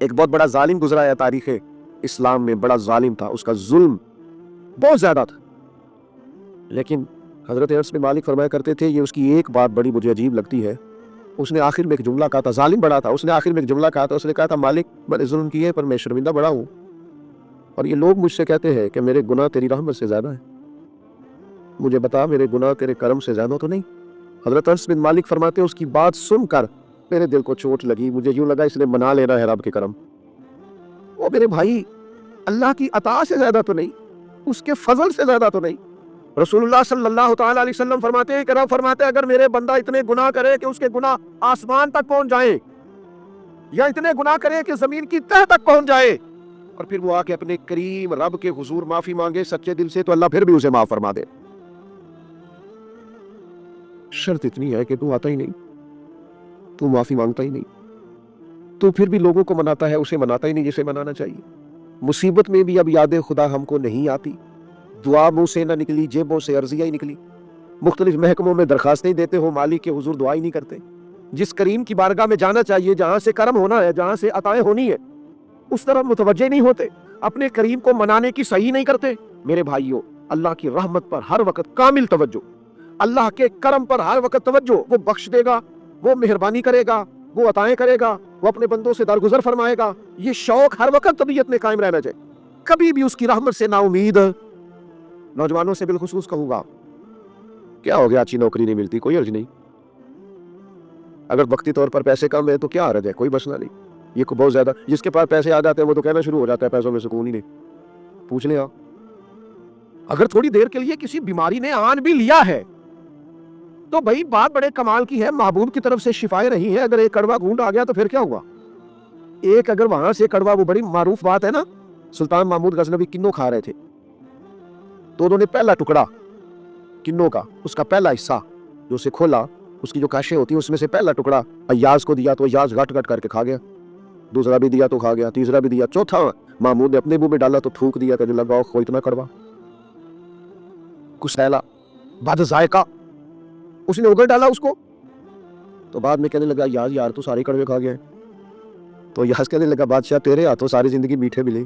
ایک بہت بڑا ظالم گزرا ہے تاریخ اسلام میں، بڑا ظالم تھا، اس کا ظلم بہت زیادہ تھا، لیکن حضرت انس بن مالک فرمایا کرتے تھے، یہ اس کی ایک بات بڑی مجھے عجیب لگتی ہے، اس نے آخر میں ایک جملہ کہا تھا، ظالم بڑا تھا، اس نے آخر میں ایک جملہ کہا تھا، اس نے کہا تھا مالک میں نے ظلم کیے پر میں شرمندہ بڑا ہوں، اور یہ لوگ مجھ سے کہتے ہیں کہ میرے گناہ تیری رحمت سے زیادہ ہیں، مجھے بتا میرے گناہ تیرے کرم سے زیادہ تو نہیں؟ حضرت انس بن مالک فرماتے ہیں اس کی بات سن کر میرے دل کو چوٹ لگی، مجھے یوں لگا اس نے منا لینا ہے رب کے کرم۔ وہ میرے بھائی اللہ کی عطا سے زیادہ تو نہیں، اس کے فضل سے زیادہ تو نہیں؟ رسول اللہ صلی اللہ تعالی علیہ وسلم فرماتے ہیں کہ رب فرماتے ہیں اگر میرے بندہ اتنے گناہ کرے کہ اس کے گناہ آسمان تک پہنچ جائیں، یا اتنے گناہ کرے کہ زمین کی تہہ تک پہنچ جائے، اور پھر وہ آ کے اپنے کریم رب کے حضور معافی مانگے سچے دل سے، تو اللہ پھر بھی اسے معاف فرما دے۔ شرط اتنی ہے کہ تو آتا ہی نہیں، تو معافی مانگتا ہی نہیں، تو پھر بھی لوگوں کو مناتا ہے، اسے مناتا ہی نہیں جسے منانا چاہیے۔ مصیبت میں بھی اب یاد خدا ہم کو نہیں آتی، دعا منہ سے نہ نکلی، جیبوں سے عرضیاں ہی نکلی، مختلف محکموں میں درخواستیں دیتے ہو، مالک کے حضور دعا ہی نہیں کرتے۔ جس کریم کی بارگاہ میں جانا چاہیے، جہاں سے کرم ہونا ہے، جہاں سے عطائیں ہونی ہے، اس طرف متوجہ نہیں ہوتے، اپنے کریم کو منانے کی صحیح نہیں کرتے۔ میرے بھائیوں، اللہ کی رحمت پر ہر وقت کامل توجہ، اللہ کے کرم پر ہر وقت توجہ، وہ بخش دے گا، وہ مہربانی کرے گا، وہ عطائیں کرے گا، وہ اپنے بندوں سے درگزر فرمائے گا، یہ شوق ہر وقت طبیعت میں قائم رہنا چاہیے، کبھی بھی اس کی رحمت سے نا امید۔ نوجوانوں سے بالخصوص کہوں گا، کیا ہو گیا اچھی نوکری نہیں ملتی، کوئی عرض نہیں، اگر وقتی طور پر پیسے کم ہے تو کیا عرض ہے، کوئی مسئلہ نہیں، یہ کو بہت زیادہ جس کے پاس پیسے آ جاتے ہیں وہ تو کہنا شروع ہو جاتا ہے پیسوں میں سکون ہی نہیں۔ پوچھ لیں آپ، اگر تھوڑی دیر کے لیے کسی بیماری نے آن بھی لیا ہے تو بھائی بات بڑے کمال کی ہے، محبوب کی طرف سے شفائیں رہی ہیں، اگر ایک کڑوا گھونٹ آ گیا تو پھر کیا ہوا؟ ایک اگر وہاں سے کڑوا، وہ بڑی معروف بات ہے نا، سلطان محمود غزنوی کنوں کھا رہے تھے تو انہوں نے پہلا ٹکڑا کنوں کا، اس کا پہلا حصہ جو اسے کھولا، اس کی جو کاشیں ہوتی ہیں اس میں سے پہلا ٹکڑا ایاز کو دیا تو ایاز گٹ گٹ کر کے کھا گیا، دوسرا بھی دیا تو کھا گیا، تیسرا بھی دیا، چوتھا محمود نے اپنے منہ میں ڈالا تو تھوک دیا، کہنے لگا اوہ اتنا کڑوا، کچھ سیلا بد ذائقہ، اس نے اگل ڈالا اس کو، تو بعد میں کہنے لگا یار یار تو سارے کڑوے کھا گئے، تو یاز کہنے لگا بادشاہ تیرے ہاتھوں ساری زندگی میٹھے ملے،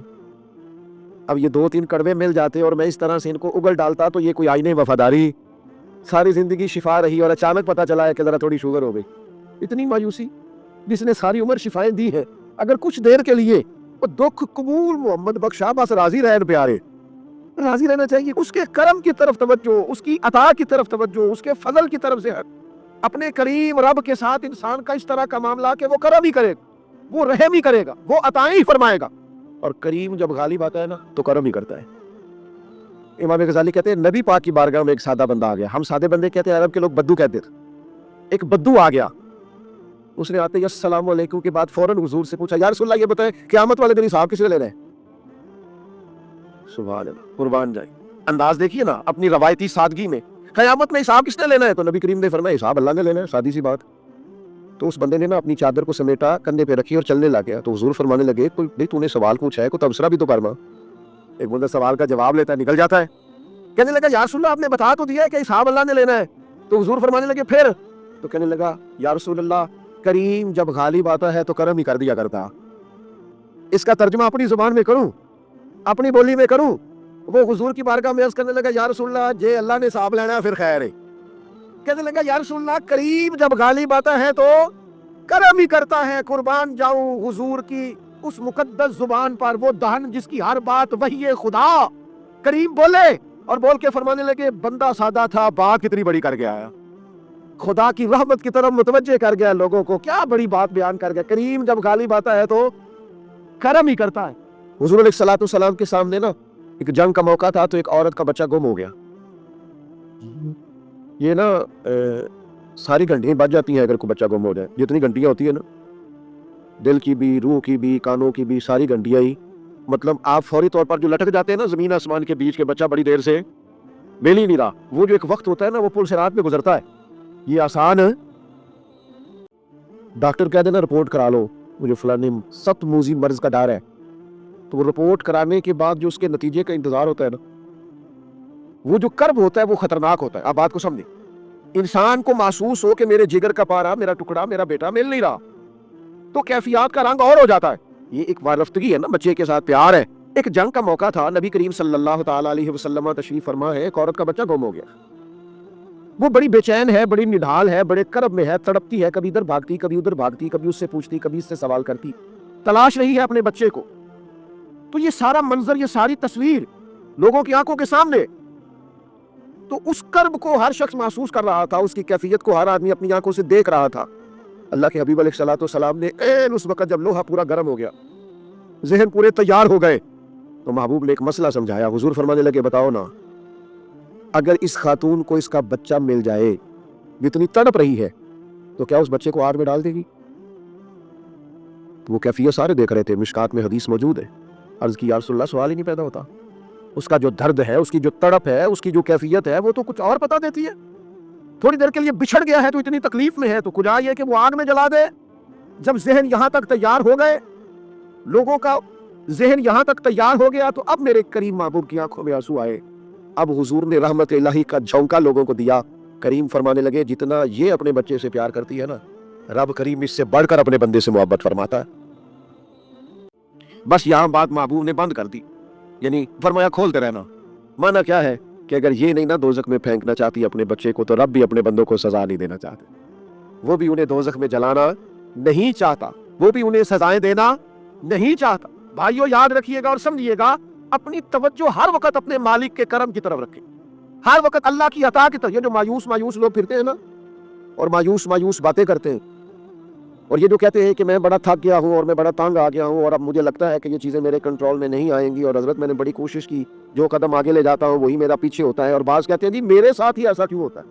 اب یہ 2-3 کڑوے مل جاتے اور میں اس طرح سے ان کو اگل ڈالتا تو یہ کوئی آئین وفاداری، ساری زندگی شفا رہی اور اچانک پتا چلا ہے کہ ذرا تھوڑی شوگر ہو گئی۔ اتنی مایوسی جس نے ساری عمر شفائیں دی ہے، اگر کچھ دیر کے لیے وہ دکھ قبول محمد بخشا، بس راضی رہن پیارے، راضی رہنا چاہیے، اس کے کرم کی طرف توجہ، اس کی عطا کی طرف توجہ، اس کے فضل کی طرف سے اپنے کریم رب کے ساتھ انسان کا اس طرح کا معاملہ کہ وہ کرم ہی کرے گا، وہ رحم ہی کرے گا، وہ عطائیں ہی فرمائے گا، اور کریم جب غالب آتا ہے نا تو کرم ہی کرتا ہے۔ امام غزالی کہتے ہیں نبی پاک کی بارگاہ میں ایک سادہ بندہ آ گیا، ہم سادے بندے کہتے ہیں، عرب کے لوگ بدو کہتے تھے، ایک بدو آ گیا، اس نے آتے ہی السلام علیکم کے بعد فوراً حضور سے پوچھا یا رسول اللہ یہ بتائیں قیامت والے دن حساب کس نے لینا ہے؟ سبحان اللہ، قربان جائے، انداز دیکھیے نا اپنی روایتی سادگی میں، قیامت میں حساب کس نے لینا ہے؟ تو نبی کریم نے فرمایا حساب اللہ نے لینا ہے، سادی سی بات۔ تو اس بندے نے نا اپنی چادر کو سمیٹا، کندھے پہ رکھی اور چلنے لگ گیا، تو حضور فرمانے لگے کوئی تو نے سوال پوچھا ہے، کوئی تبصرہ بھی تو کرنا۔ ایک بندہ سوال کا جواب لیتا ہے نکل جاتا ہے، کہنے لگا یا رسول اللہ آپ نے بتا تو دیا ہے کہ حساب اللہ نے لینا ہے، تو حضور فرمانے لگے پھر؟ تو کہنے لگا یا رسول اللہ کریم جب غالب آتا ہے تو کرم ہی کر دیا کرتا۔ اس کا ترجمہ اپنی زبان میں کروں، اپنی بولی میں کروں، وہ حضور کی بارگاہ میں عرض کرنے لگا یا رسول اللہ جے اللہ نے حساب لینا ہے پھر خیر ہے، کہنے لگا یا رسول اللہ کریم جب غالب آتا ہے تو کرم ہی کرتا ہے، قربان جاؤں حضور کی اس مقدس زبان پر، وہ دہن جس کی ہر بات وحی خدا۔ کریم بولے اور بول کے فرمانے لگے بندہ سادہ تھا، بات کتنی بڑی کر کے آیا، خدا کی رحمت کی طرف متوجہ کر گیا لوگوں کو، کیا بڑی بات بیان کر گیا، کریم جب غالب آتا ہے تو کرم ہی کرتا ہے۔ حضور علیہ الصلوۃ والسلام کے سامنے نا ایک جنگ کا موقع تھا، تو ایک عورت کا بچہ گم ہو گیا، یہ نا ساری گھنٹیاں بج جاتی ہیں اگر کوئی بچہ گم ہو جائے، جتنی گھنٹیاں ہوتی ہیں نا، دل کی بھی، روح کی بھی، کانوں کی بھی، ساری گھنٹیاں ہی، مطلب آپ فوری طور پر جو لٹک جاتے ہیں نا زمین آسمان کے بیچ کے، بچہ بڑی دیر سے مل ہی نہیں رہا، وہ جو ایک وقت ہوتا ہے نا وہ پل صراط پہ گزرتا ہے، یہ آسان ہے؟ ڈاکٹر کہہ دینا رپورٹ کرا لو مجھے فلانی سخت موذی مرض کا ڈر ہے، تو وہ رپورٹ کرانے کے بعد جو اس کے نتیجے کا انتظار ہوتا ہے نا، وہ جو کرب ہوتا ہے وہ خطرناک ہوتا ہے۔ آپ بات کو سمجھیں، انسان کو محسوس ہو کہ میرے جگر کا پارا، میرا ٹکڑا، میرا بیٹا مل نہیں رہا، تو کیفیات کا رنگ اور ہو جاتا ہے، یہ ایک وارفتگی ہے نا، بچے کے ساتھ پیار ہے. ایک جنگ کا موقع تھا، نبی کریم صلی اللہ تعالیٰ علیہ وسلم تشریف فرما ہے، ایک عورت کا بچہ گم ہو گیا. وہ بڑی بے چین ہے، بڑی نڈھال ہے، بڑے کرب میں ہے، تڑپتی ہے، کبھی ادھر بھاگتی، کبھی ادھر بھاگتی، کبھی اس سے پوچھتی، کبھی اس سے سوال کرتی، تلاش رہی ہے اپنے بچے کو. تو یہ سارا منظر، یہ ساری تصویر لوگوں کی آنکھوں کے سامنے. تو اس کرب کو ہر شخص محسوس کر رہا تھا، اس کی کیفیت کو ہر آدمی اپنی آنکھوں سے دیکھ رہا تھا. اللہ کے حبیب علیہ السلام نے اس وقت جب لوہا پورا گرم ہو گیا، ذہن پورے تیار ہو گئے، تو محبوب نے ایک مسئلہ سمجھایا. حضور فرمانے لگے بتاؤ نا، اگر اس خاتون کو اس کا بچہ مل جائے، اتنی تڑپ رہی ہے، تو کیا اس بچے کو آگ میں ڈال دے گی؟ وہ کیفیت سارے دیکھ رہے تھے، مشکات میں حدیث موجود ہے. عرض کی یا رسول اللہ، سوال ہی نہیں پیدا ہوتا. اس کا جو درد ہے، اس کی جو تڑپ ہے، اس کی جو کیفیت ہے، وہ تو کچھ اور بتا دیتی ہے. تھوڑی دیر کے لیے بچھڑ گیا ہے تو اتنی تکلیف میں ہے، تو کجا یہ کہ وہ آگ میں جلا دے. جب ذہن یہاں تک تیار ہو گئے، لوگوں کا ذہن یہاں تک تیار ہو گیا، تو اب میرے کریم محبوب کی آنکھوں میں آنسو آئے. اب حضور نے رحمت الہی کا جھونکا لوگوں کو دیا. کریم فرمانے لگے جتنا یہ اپنے بچے سے پیار کرتی ہے نا، رب کریم اس سے بڑھ کر اپنے بندے سے محبت فرماتا ہے. بس یہاں بات محبوب نے بند کر دی، یعنی فرمایا کھولتے رہنا. مانا کیا ہے کہ اگر یہ نہیں نا دوزخ میں پھینکنا چاہتی اپنے بچے کو، تو رب بھی اپنے بندوں کو سزا نہیں دینا چاہتے. وہ بھی انہیں دوزخ میں جلانا نہیں چاہتا، وہ بھی انہیں سزائیں دینا نہیں چاہتا. بھائیو یاد رکھیے گا اور سمجھیے گا، اپنی توجہ ہر وقت اپنے مالک کے کرم کی طرف رکھیں، ہر وقت اللہ کی عطا کی طرف. یہ جو مایوس لوگ پھرتے ہیں نا، اور مایوس باتیں کرتے ہیں، اور یہ جو کہتے ہیں کہ میں بڑا تھک گیا ہوں اور میں بڑا تنگ آ گیا ہوں اور اب مجھے لگتا ہے کہ یہ چیزیں میرے کنٹرول میں نہیں آئیں گی، اور حضرت میں نے بڑی کوشش کی، جو قدم آگے لے جاتا ہوں وہی میرا پیچھے ہوتا ہے. اور بعض کہتے ہیں جی میرے ساتھ ہی ایسا کیوں ہوتا ہے،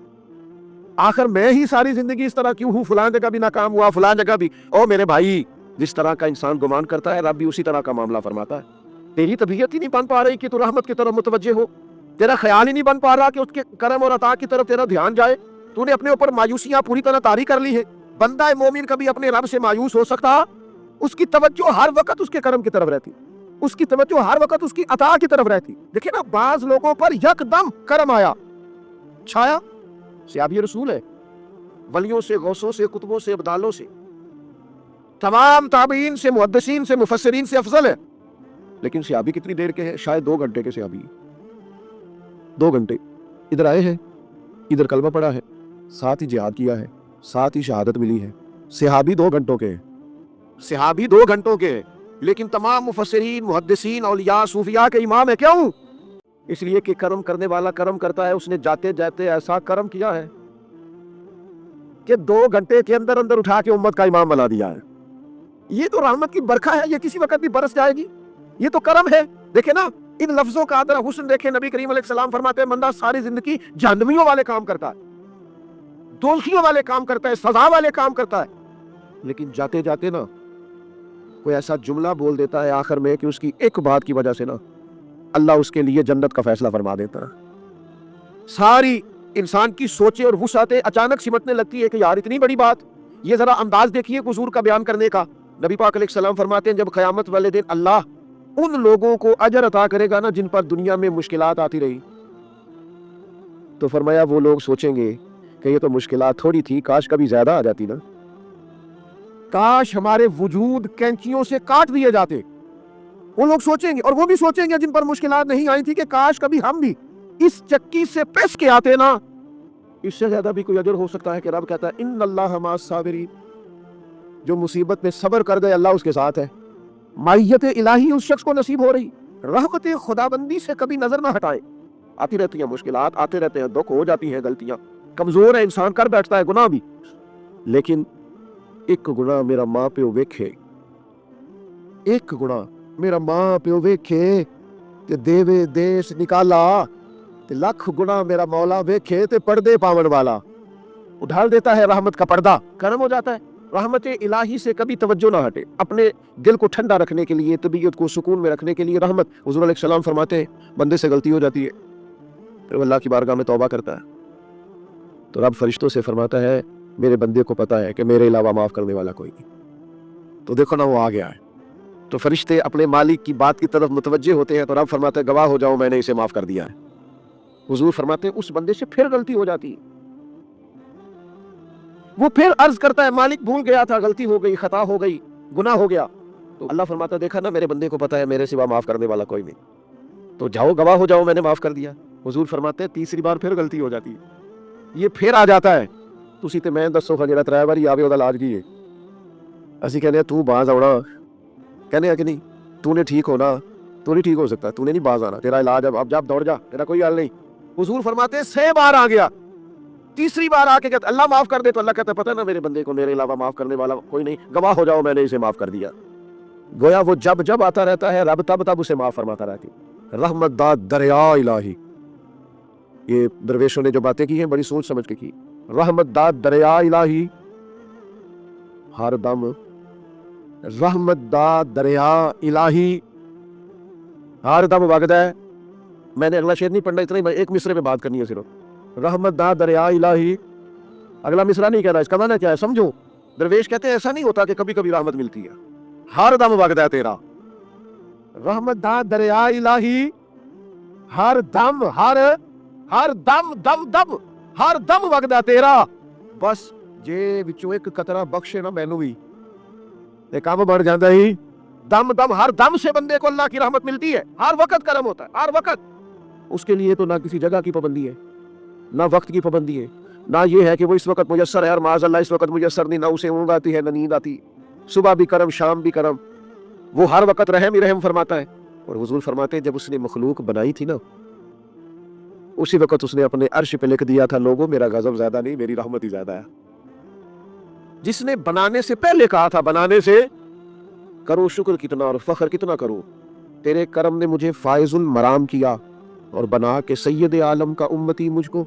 آخر میں ہی ساری زندگی اس طرح کیوں ہوں، فلاں جگہ بھی ناکام ہوا، فلاں جگہ بھی. او میرے بھائی، جس طرح کا انسان گمان کرتا ہے، رب بھی اسی طرح کا معاملہ فرماتا ہے. تیری طبیعت ہی نہیں بن پا رہی کہ تو رحمت کی طرف متوجہ ہو، تیرا خیال ہی نہیں بن پا رہا کہ اس کے کرم اور عطا کی طرف تیرا دھیان جائے. تو نے اپنے اوپر مایوسیاں پوری طرح طاری کر لی ہے. بندہ مومن کبھی اپنے رب سے مایوس ہو سکتا؟ اس کی توجہ ہر وقت اس کے کرم کی طرف رہتی، اس کی توجہ ہر وقت اس کی عطا کی طرف رہتی. دیکھیں نا، بعض لوگوں پر یکدم کرم آیا، چھایا. صحابی رسول ہے، ولیوں سے، غوثوں سے، قطبوں سے، ابدالوں سے، تمام تابعین سے، محدثین سے، مفسرین سے افضل ہے. لیکن صحابی کتنی دیر کے ہیں؟ شاید 2 گھنٹے کے صحابی. 2 گھنٹے ادھر آئے ہیں، ادھر کلمہ پڑھا ہے، ساتھ ہی جہاد کیا ہے، ساتھ ہی شہادت ملی ہے. صحابی 2 گھنٹوں کے ہیں، صحابی 2 گھنٹوں کے ہیں، لیکن تمام مفسرین، محدثین، اولیاء، صوفیاء کے امام ہے. کیوں؟ اس لیے کہ کرم کرنے والا کرم کرتا ہے. اس نے جاتے جاتے ایسا کرم کیا ہے کہ 2 گھنٹے کے اندر اندر اٹھا کے امت کا امام بنا دیا ہے. یہ تو رحمت کی برکھا ہے، یہ کسی وقت بھی برس جائے گی. یہ تو کرم ہے. دیکھیں نا، ان لفظوں کا ذرا حسن دیکھیں. نبی کریم علیہ السلام فرماتے ہیں بندہ ساری زندگی جہنمیوں والے کام کرتا ہے، دوزخیوں والے کام کرتا ہے، سزا والے کام کرتا ہے، لیکن جاتے جاتے نا کوئی ایسا جملہ بول دیتا ہے آخر میں کہ اس کی ایک بات کی وجہ سے نا اللہ اس کے لیے جنت کا فیصلہ فرما دیتا ہے. ساری انسان کی سوچیں اور وسعتیں اچانک سمٹنے لگتی ہے کہ یار اتنی بڑی بات. یہ ذرا انداز دیکھیے حضور کا بیان کرنے کا. نبی پاک علیہ السلام فرماتے ہیں جب قیامت والے دن اللہ ان لوگوں کو اجر عطا کرے گا نا جن پر دنیا میں مشکلات آتی رہی، تو فرمایا وہ لوگ سوچیں گے کہ یہ تو مشکلات تھوڑی تھی، کاش کبھی زیادہ آ جاتی نا، کاش ہمارے وجود کینچیوں سے کاٹ دیے جاتے. وہ لوگ سوچیں گے، اور وہ بھی سوچیں گے جن پر مشکلات نہیں آئی تھی کہ کاش کبھی ہم بھی اس چکی سے پس کے آتے نا. اس سے زیادہ بھی کوئی اجر ہو سکتا ہے کہ رب کہتا ہے ان اللہ مع الصابرین، جو مصیبت میں صبر کر دے اللہ اس کے ساتھ ہے. معیت الہی اس شخص کو نصیب ہو رہی. رحمت خداوندی سے کبھی نظر نہ ہٹائے. آتی رہتی ہیں مشکلات، آتے رہتے ہیں دکھ، ہو جاتی ہیں غلطیاں، کمزور ہے انسان، کر بیٹھتا ہے گناہ بھی، لیکن ایک گناہ میرا ماں پیو ویکھے، ایک گناہ میرا ماں پیو ویکھے تے دیوے دیس نکالا، تے لکھ گناہ میرا مولا ویکھے تے پردے پاون والا. اڈھال دیتا ہے رحمت کا پردہ، کرم ہو جاتا ہے. رحمت الہی سے کبھی توجہ نہ ہٹے. اپنے دل کو ٹھنڈا رکھنے کے لیے، طبیعت کو سکون میں رکھنے کے لیے رحمت. حضور علیہ السلام فرماتے ہیں بندے سے غلطی ہو جاتی ہے، پھر وہ اللہ کی بارگاہ میں توبہ کرتا ہے تو رب فرشتوں سے فرماتا ہے میرے بندے کو پتا ہے کہ میرے علاوہ معاف کرنے والا کوئی نہیں. تو دیکھو نا وہ آ گیا ہے. تو فرشتے اپنے مالک کی بات کی طرف متوجہ ہوتے ہیں تو رب فرماتے ہیں گواہ ہو جاؤ میں نے اسے معاف کر دیا ہے. حضور فرماتے ہیں اس بندے سے پھر غلطی ہو جاتی ہے، وہ پھر عرض کرتا ہے مالک بھول گیا تھا، غلطی ہو گئی، خطا ہو گئی، گناہ ہو گیا. تو اللہ فرماتا دیکھا نا میرے بندے کو پتا ہے میرے سوا معاف کرنے والا کوئی نہیں، تو جاؤ گواہ ہو جاؤ میں نے معاف کر دیا۔ حضور فرماتے ہیں تیسری بار پھر غلطی ہو جاتی ہے، یہ پھر آ جاتا ہے، تسی تے میں دسو خجرہ ترائے باری آوے ودا لاج کی ہے، اسی کہنے ہیں تو باز آوڑا، کہنے ہیں کہ نہیں تو نے ٹھیک ہونا، تو نہیں ٹھیک ہو سکتا، تو نے نہیں باز آنا، تیرا علاج اب جا دوڑ جا، تیرا کوئی حل نہیں۔ حضور فرماتے ہیں 6 بار آ گیا، تیسری بار آ کے کہتا اللہ معاف کر دے، تو اللہ کہتا ہے پتہ ہے نا میرے بندے کو میرے علاوہ معاف کرنے والا کوئی نہیں، گواہ ہو جاؤ میں نے اسے معاف کر دیا۔ گویا وہ جب جب آتا رہتا ہے رب تب تب اسے معاف فرماتا رہتی۔ رحمت داد دریا الہی، یہ درویشوں نے جو باتیں کی ہیں بڑی سوچ سمجھ کے کی۔ رحمت داد دریا الہی ہر دم، رحمت داد دریا الہی ہر دم وگد ہے۔ میں نے اگلا شعر نہیں پڑھنا، اتنا ہی ایک مصرے پہ بات کرنی ہے صرف۔ رحمت داد دریا الہی، اگلا مصرع نہیں کہہ رہا، اس کا معنی کیا ہے سمجھو۔ درویش کہتے ہیں ایسا نہیں ہوتا کہ کبھی کبھی رحمت ملتی ہے، ہر دم وگد ہے تیرا۔ رحمت داد دریا الہی ہر دم، ہر دم دم دم ہر دم وگد ہے تیرا، بس جے وچوں ایک قطرہ بخشے نا مینوں بھی تے کام بڑھ جاندا ہی۔ دم دم ہر دم سے بندے کو اللہ کی رحمت ملتی ہے، ہر وقت کرم ہوتا ہے، ہر وقت۔ اس کے لیے تو نہ کسی جگہ کی پابندی ہے، نہ وقت کی پابندی ہے، نہ یہ ہے کہ وہ اس وقت میسر ہے اور معاذ اللہ اس وقت میسر نہیں، نہ اسے اونگ آتی ہے نہ نیند آتی، صبح بھی کرم شام بھی کرم، وہ ہر وقت رحم ہی رحم فرماتا ہے۔ اور حضور فرماتے ہیں جب اس نے مخلوق بنائی تھی نا، اسی وقت اس نے اپنے عرش پہ لکھ دیا تھا لوگوں میرا غضب زیادہ نہیں میری رحمت ہی زیادہ ہے۔ جس نے بنانے سے پہلے کہا تھا بنانے سے کرو شکر کتنا اور فخر کتنا کرو، تیرے کرم نے مجھے فائز المرام کیا اور بنا کے سید عالم کا امتی مجھ کو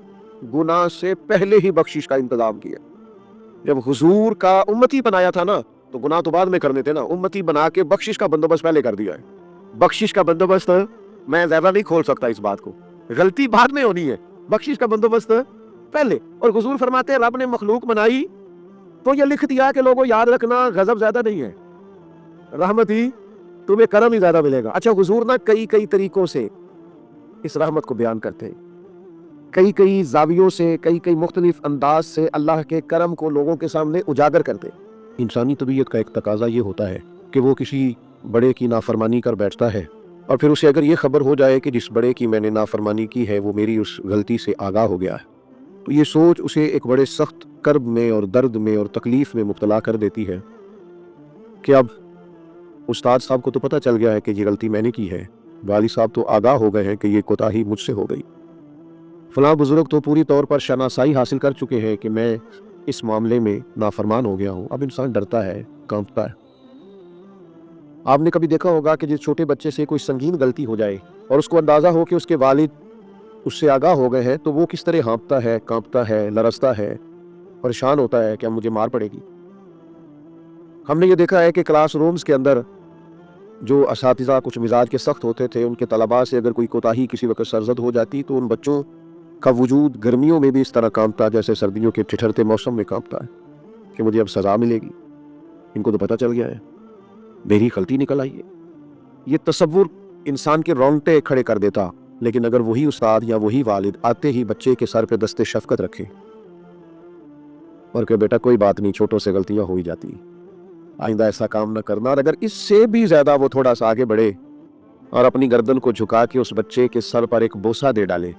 گناہ سے پہلے ہی بخشش کا انتظام کیا۔ جب حضور کا امتی بنایا تھا نا تو گناہ تو بعد میں کرنے تھے نا، امتی بنا کے بخشش کا بندوبست پہلے کر دیا ہے۔ بخشش کا بندوبست میں زیادہ نہیں کھول سکتا اس بات کو، غلطی بعد میں ہونی ہے، بخشش کا بندوبست پہلے۔ اور حضور فرماتے ہیں رب نے مخلوق بنائی تو یہ لکھ دیا کہ لوگوں یاد رکھنا غضب زیادہ نہیں ہے، رحمت ہی تمہیں کرم ہی زیادہ ملے گا۔ اچھا حضور نا کئی طریقوں سے اس رحمت کو بیان کرتے ہیں، کئی زاویوں سے، کئی مختلف انداز سے اللہ کے کرم کو لوگوں کے سامنے اجاگر کرتے ہیں۔ انسانی طبیعت کا ایک تقاضا یہ ہوتا ہے کہ وہ کسی بڑے کی نافرمانی کر بیٹھتا ہے اور پھر اسے اگر یہ خبر ہو جائے کہ جس بڑے کی میں نے نافرمانی کی ہے وہ میری اس غلطی سے آگاہ ہو گیا ہے، تو یہ سوچ اسے ایک بڑے سخت کرب میں اور درد میں اور تکلیف میں مبتلا کر دیتی ہے کہ اب استاد صاحب کو تو پتہ چل گیا ہے کہ یہ غلطی میں نے کی ہے، والی صاحب تو آگاہ ہو گئے ہیں کہ یہ کوتاہی مجھ سے ہو گئی، فلاں بزرگ تو پوری طور پر شناسائی حاصل کر چکے ہیں کہ میں اس معاملے میں نافرمان ہو گیا ہوں۔ اب انسان ڈرتا ہے، کانپتا ہے۔ آپ نے کبھی دیکھا ہوگا کہ جس چھوٹے بچے سے کوئی سنگین غلطی ہو جائے اور اس کو اندازہ ہو کہ اس کے والد اس سے آگاہ ہو گئے ہیں تو وہ کس طرح ہانپتا ہے، کانپتا ہے، لرزتا ہے، پریشان ہوتا ہے کہ اب مجھے مار پڑے گی۔ ہم نے یہ دیکھا ہے کہ کلاس رومز کے اندر جو اساتذہ کچھ مزاج کے سخت ہوتے تھے ان کے طلباء سے اگر کوئی کوتاہی کسی وقت سرزد ہو جاتی تو ان بچوں کا وجود گرمیوں میں بھی اس طرح کانپتا جیسے سردیوں کے ٹھٹھرتے موسم میں کانپتا ہے کہ مجھے اب سزا ملے گی، ان کو تو پتہ چل گیا ہے میری غلطی نکل آئی ہے۔ یہ تصور انسان کے رونگٹے کھڑے کر دیتا، لیکن اگر وہی استاد یا وہی والد آتے ہی بچے کے سر پہ دست شفقت رکھے اور کہ بیٹا کوئی بات نہیں، چھوٹوں سے غلطیاں ہو ہی جاتی، آئندہ ایسا کام نہ کرنا، اور اگر اس سے بھی زیادہ وہ تھوڑا سا آگے بڑھے اور اپنی گردن کو جھکا کے اس بچے کے سر پر ایک بوسہ دے ڈالے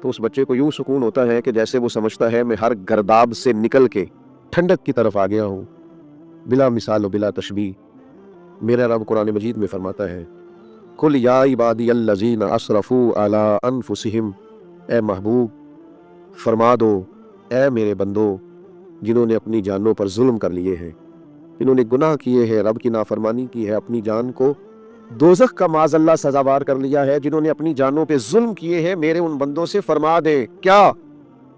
تو اس بچے کو یوں سکون ہوتا ہے کہ جیسے وہ سمجھتا ہے میں ہر گرداب سے نکل کے ٹھنڈک کی طرف آ گیا ہوں، بلا مثال و بلا تشبیہ۔ میرا رب قرآن مجید میں فرماتا ہے قل یا عبادی الذین اسرفوا علی انفسہم، اے محبوب فرما دو اے میرے بندو جنہوں نے اپنی جانوں پر ظلم کر لیے ہیں، جنہوں نے گناہ کیے ہیں، رب کی نافرمانی کی ہے، اپنی جان کو دوزخ کا معاذ اللہ سزاوار کر لیا ہے، جنہوں نے اپنی جانوں پہ ظلم کیے ہیں، میرے ان بندوں سے فرما دے کیا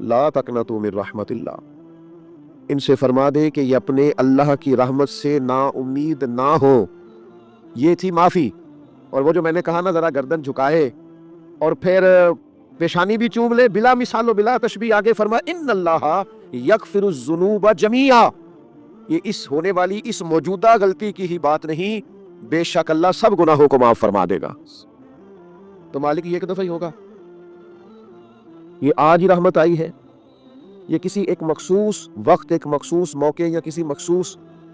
لا تقنطوا من رحمت اللہ، ان سے فرما دے کہ یہ اپنے اللہ کی رحمت سے نا امید نہ ہو۔ یہ تھی معافی۔ اور وہ جو میں نے کہا نا ذرا گردن جھکائے اور پھر پیشانی بھی چوم لے، بلا مثال و بلا تشبیہ آگے فرما ان اللہ یغفر الذنوب جميعا، یہ اس ہونے والی اس موجودہ غلطی کی ہی بات نہیں، بے شک اللہ سب گناہوں کو معاف فرما دے گا۔ تو مالک یہ ایک دفعہ ہی ہوگا، یہ آج ہی رحمت آئی ہے، یہ کسی ایک مخصوص وقت، ایک مخصوص موقع یا کسی مخصوص